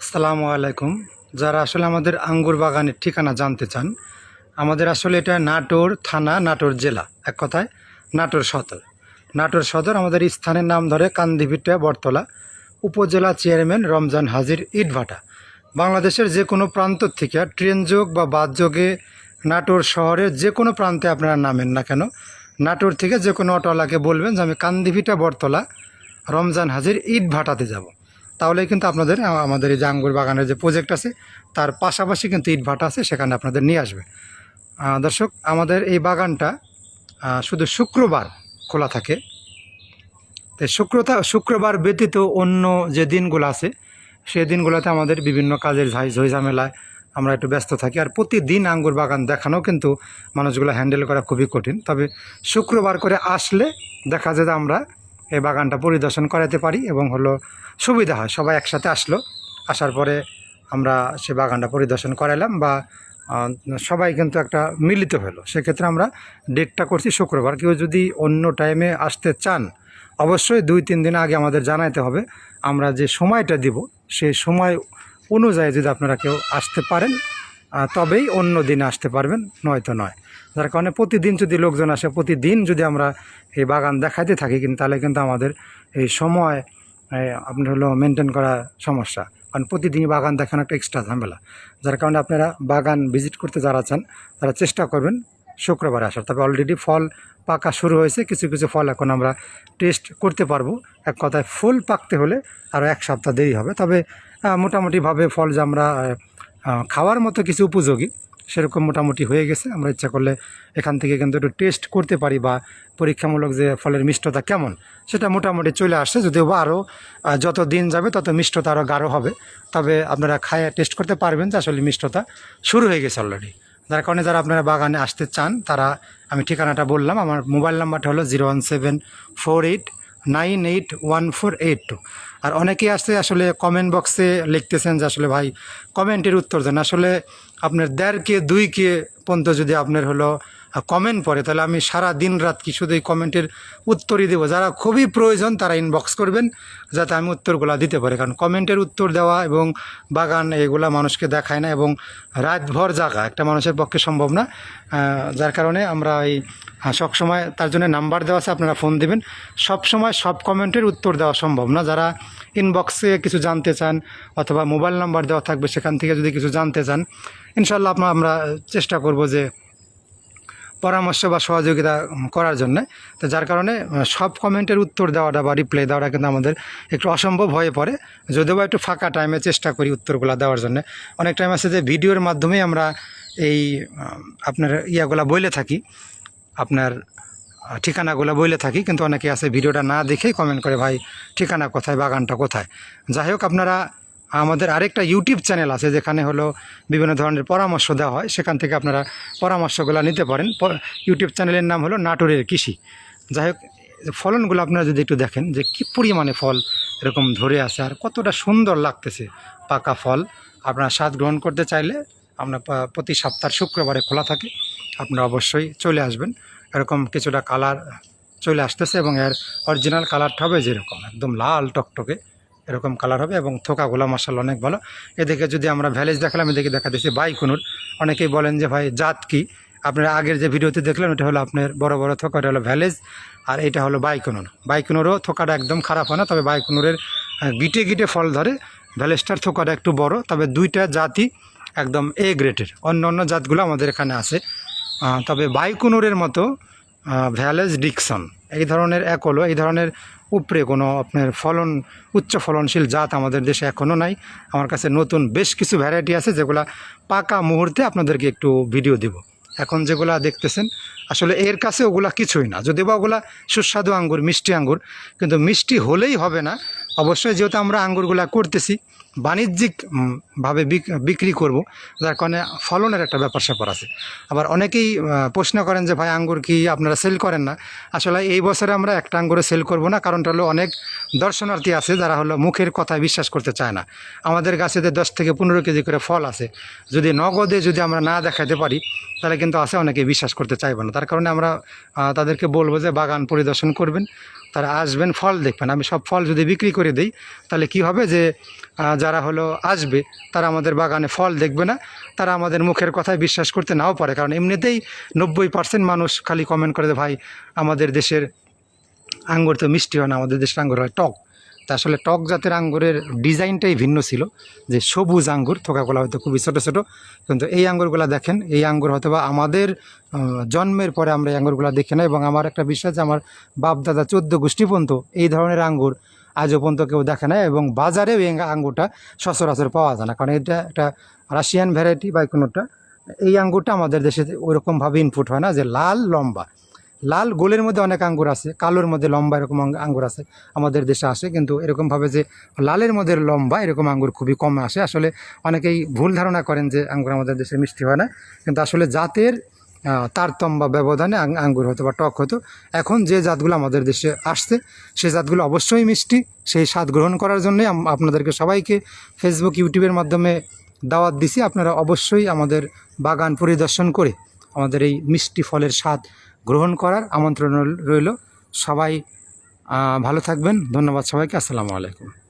আসসালামু আলাইকুম। যারা আসলে আমাদের আঙ্গুর বাগানের ঠিকানা জানতে চান, আমাদের আসলে এটা নাটোর থানা, নাটোর জেলা, এক কথায় নাটোর সদর। নাটোর সদর আমাদের স্থানের নাম ধরে কান্দিভিটা বটতলা, উপজেলা চেয়ারম্যান রমজান হাজির ইটভাটা। বাংলাদেশের যে কোনো প্রান্ত থেকে ট্রেন যোগ বা বাস যোগে নাটোর শহরের যে কোনো প্রান্তে আপনারা নামেন না কেন, নাটোর থেকে যে কোনো অটোওয়ালাকে বলবেন যে আমি কান্দিভিটা বটতলা রমজান হাজির ইটভাটাতে যাব। তাহলে কিন্তু আপনাদের আমাদের এই যে আঙ্গুর বাগানের যে প্রজেক্ট আছে তার পাশাপাশি কিন্তু ইটভাটা আছে, সেখানে আপনাদের নিয়ে আসবে। দর্শক, আমাদের এই বাগানটা শুধু শুক্রবার খোলা থাকে। তো শুক্রবার ব্যতীত অন্য যে দিনগুলো আছে সেই দিনগুলোতে আমাদের বিভিন্ন কাজের ঝামেলায় আমরা একটু ব্যস্ত থাকি। আর প্রতিদিন আঙ্গুর বাগান দেখানো কিন্তু মানুষগুলো হ্যান্ডেল করা খুবই কঠিন। তবে শুক্রবার করে আসলে দেখা যায় যে আমরা এই বাগানটা পরিদর্শন করাতে পারি এবং সুবিধা হয়। সবাই একসাথে আসার পরে আমরা সে বাগানটা পরিদর্শন করাইলাম বা সবাই কিন্তু একটা মিলিত হলো। সেক্ষেত্রে আমরা ডেটটা করছি শুক্রবার। কেউ যদি অন্য টাইমে আসতে চান অবশ্যই 2-3 দিন আগে আমাদের জানাইতে হবে। আমরা যে সময়টা দিব সেই সময় অনুযায়ী যদি আপনারা কেউ আসতে পারেন তবেই অন্য দিনে আসতে পারবেন, নয়তো নয়। যার কারণে প্রতিদিন যদি লোকজন আসে, প্রতিদিন যদি আমরা এই বাগান দেখাইতে থাকি তাহলে কিন্তু আমাদের এই সময় আপনার মেনটেন করা সমস্যা। কারণ প্রতিদিনই বাগান দেখানো একটা এক্সট্রা ঝামেলা। যার কারণে আপনারা বাগান ভিজিট করতে যারা চান তারা চেষ্টা করবেন শুক্রবারে আসার। তবে অলরেডি ফল পাকা শুরু হয়েছে, কিছু কিছু ফল এখন আমরা টেস্ট করতে পারবো। এক কথায় ফুল পাকতে হলে আরও 1 সপ্তাহ দেরি হবে। তবে মোটামুটিভাবে ফল যে আমরা খাওয়ার মতো কিছু উপযোগী সেরকম মোটামুটি হয়ে গেছে। আমরা ইচ্ছা করলে এখান থেকে কিন্তু একটু টেস্ট করতে পারি বা পরীক্ষামূলক যে ফলের মিষ্টতা কেমন সেটা মোটামুটি চলে আসছে। যদিও বা আরও যত দিন যাবে তত মিষ্টতা আরও গাঢ় হবে। তবে আপনারা খায় টেস্ট করতে পারবেন যে আসলে মিষ্টতা শুরু হয়ে গেছে অলরেডি। যার কারণে যারা আপনারা বাগানে আসতে চান তারা, আমি ঠিকানাটা বললাম, আমার মোবাইল নাম্বারটা হলো 01748981482। আর অনেকেই আসলে কমেন্ট বক্সে লিখতেছেন যে আসলে ভাই কমেন্টের উত্তর দেন। আসলে আপনার 1.5K 2K পর্যন্ত যদি আপনার কমেন্ট পড়ে তাহলে আমি সারা দিন রাত কি শুধু এই কমেন্টের উত্তরই দেবো। যারা খুবই প্রয়োজন তারা ইনবক্স করবেন যাতে আমি উত্তরগুলো দিতে পারি। কারণ কমেন্টের উত্তর দেওয়া এবং বাগান এগুলা মানুষকে দেখায় না এবং রাতভর জাগা একটা মানুষের পক্ষে সম্ভব না। যার কারণে আমরা এই সবসময় তার জন্য নাম্বার দেওয়া আছে, আপনারা ফোন দেবেন। সবসময় সব কমেন্টের উত্তর দেওয়া সম্ভব না। যারা ইনবক্সে কিছু জানতে চান অথবা মোবাইল নাম্বার দেওয়া থাকবে সেখান থেকে যদি কিছু জানতে চান, ইনশাল্লাহ আমরা চেষ্টা করব যে পরামর্শ বা সহযোগিতা করার জন্য। তো যার কারণে সব কমেন্টের উত্তর দেওয়াটা বা রিপ্লাই দেওয়াটা কিন্তু আমাদের একটু অসম্ভব হয়ে পড়ে। যদিও বা একটু ফাঁকা টাইমে চেষ্টা করি উত্তরগুলো দেওয়ার জন্য। অনেক টাইম আছে যে ভিডিওর মাধ্যমেই আমরা এই আপনার ইয়াগুলা বলে থাকি, আপনার ঠিকানাগুলো বলে থাকি, কিন্তু অনেকে আছে ভিডিওটা না দেখেই কমেন্ট করে ভাই ঠিকানা কোথায়, বাগানটা কোথায়। যাই হোক, আপনারা আমাদের আরেকটা ইউটিউব চ্যানেল আছে যেখানে বিভিন্ন ধরনের পরামর্শ দেওয়া হয়, সেখান থেকে আপনারা পরামর্শগুলো নিতে পারেন। ইউটিউব চ্যানেলের নাম হলো নাটোরের কৃষি। যাই হোক, ফলনগুলো আপনারা যদি একটু দেখেন যে কী পরিমাণে ফল এরকম ধরে আছে আর কতটা সুন্দর লাগতেছে পাকা ফল। আপনারা স্বাদ গ্রহণ করতে চাইলে আমরা প্রতি সপ্তাহ শুক্রবারে খোলা থাকে, আপনারা অবশ্যই চলে আসবেন। এরকম কিছুটা কালার চলে আসতেছে এবং এর অরিজিনাল কালারটা হবে যেরকম একদম লাল টকটকে এরকম কালার হবে এবং থোকাগুলো মাশাআল্লাহ অনেক ভালো। এদিকে যদি আমরা ভ্যালেজ দেখালাম, এদিকে দেখা দিচ্ছি বাইকুনুর। অনেকেই বলেন যে ভাই জাত কি, আপনারা আগের যে ভিডিওতে দেখলেন ওটা হলো আপনার বড় বড় থোকা, ওটা হলো ভ্যালেজ, আর এটা হলো বাইকুনুর। বাইকুনুরও থোকাটা একদম খারাপ হয় না, তবে বাইকুনুরের গিটে গিটে ফল ধরে, ভ্যালেজটার থোকাটা একটু বড়। তবে দুইটা জাতই একদম এ গ্রেডের। অন্য অন্য জাতগুলো আমাদের এখানে আছে, তবে বাইকুনুরের মতো ভ্যালেজ ডিকসন এই ধরনের হলো এই ধরনের উপরে কোনো আপনার উচ্চ ফলনশীল জাত আমাদের দেশে এখনও নাই। আমার কাছে নতুন বেশ কিছু ভ্যারাইটি আছে যেগুলা পাকা মুহূর্তে আপনাদেরকে একটু ভিডিও দেব। এখন যেগুলা দেখতেছেন আসলে এর কাছে ওগুলা কিছুই না, যদিও বা ওগুলা সুস্বাদু আঙ্গুর, মিষ্টি আঙ্গুর, কিন্তু মিষ্টি হলেই হবে না। অবশ্যই যেহেতু আমরা আঙ্গুরগুলা করতেছি বাণিজ্যিক ভাবে বিক্রি করব, যার কারণে ফলনের একটা ব্যাপার স্যাপার আছে। আবার অনেকেই প্রশ্ন করেন যে ভাই আঙ্গুর কি আপনারা সেল করেন না? আসলে এই বছরে আমরা একটা আঙ্গুরে সেল করব না, কারণটা হলো অনেক দর্শনার্থী আছে যারা হলো মুখের কথায় বিশ্বাস করতে চায় না। আমাদের গাছেতে 10 থেকে 15 কেজি করে ফল আছে, যদি নগদে যদি আমরা না দেখাতে পারি তাহলে কিন্তু আছে অনেকে বিশ্বাস করতে চাইবে না। তার কারণে আমরা তাদেরকে বলবো যে বাগান পরিদর্শন করবেন, তারা আসবেন, ফল দেখবেন। আমি সব ফল যদি বিক্রি করে দিই তাহলে কি হবে যে যারা হলো আসবে তারা আমাদের বাগানে ফল দেখবে না, তারা আমাদের মুখের কথায় বিশ্বাস করতে নাও পারে। কারণ এমনিতেই 90% মানুষ খালি কমেন্ট করে যে ভাই আমাদের দেশের আঙ্গুর তো মিষ্টি হয় না, আমাদের দেশের আঙ্গুর হয় টক। তা আসলে টক জাতের আঙ্গুরের ডিজাইনটাই ভিন্ন ছিল, যে সবুজ আঙ্গুর, থোকাগুলো হয়তো খুবই ছোটো ছোটো। কিন্তু এই আঙ্গুরগুলো দেখেন, এই আঙ্গুর হয়তো বা আমাদের জন্মের পরে আমরা এই আঙ্গুরগুলো দেখি না। এবং আমার একটা বিশ্বাস যে আমার বাপ দাদা 14 গোষ্ঠী পর্যন্ত এই ধরনের আঙ্গুর আজও পর্যন্ত কেউ দেখে না, এবং বাজারেও এই আঙ্গুরটা সচরাচর পাওয়া যায় না, কারণ এটা একটা রাশিয়ান ভ্যারাইটি বা কোনোটা। এই আঙ্গুরটা আমাদের দেশে ওরকমভাবে ইনপুট হয় না, যে লাল লম্বা, লাল গোলের মধ্যে অনেক আঙ্গুর আছে, কালোর মধ্যে লম্বা এরকম আঙ্গুর আছে আমাদের দেশে আসে, কিন্তু এরকমভাবে যে লালের মধ্যে লম্বা এরকম আঙ্গুর খুবই কম আসে। আসলে অনেকেই ভুল ধারণা করেন যে আঙ্গুর আমাদের দেশে মিষ্টি হয় না, কিন্তু আসলে জাতের তারতম্য বা ব্যবধানে আঙ্গুর হতো বা টক হতো। এখন যে জাতগুলো আমাদের দেশে আসছে সেই জাতগুলো অবশ্যই মিষ্টি। সেই স্বাদ গ্রহণ করার জন্যই আপনাদেরকে সবাইকে ফেসবুক ইউটিউবের মাধ্যমে দাওয়াত দিছি। আপনারা অবশ্যই আমাদের বাগান পরিদর্শন করে আমাদের এই মিষ্টি ফলের স্বাদ গ্রহণ করার আমন্ত্রণ রইল। সবাই ভালো থাকবেন। ধন্যবাদ সবাইকে। আসসালামু আলাইকুম।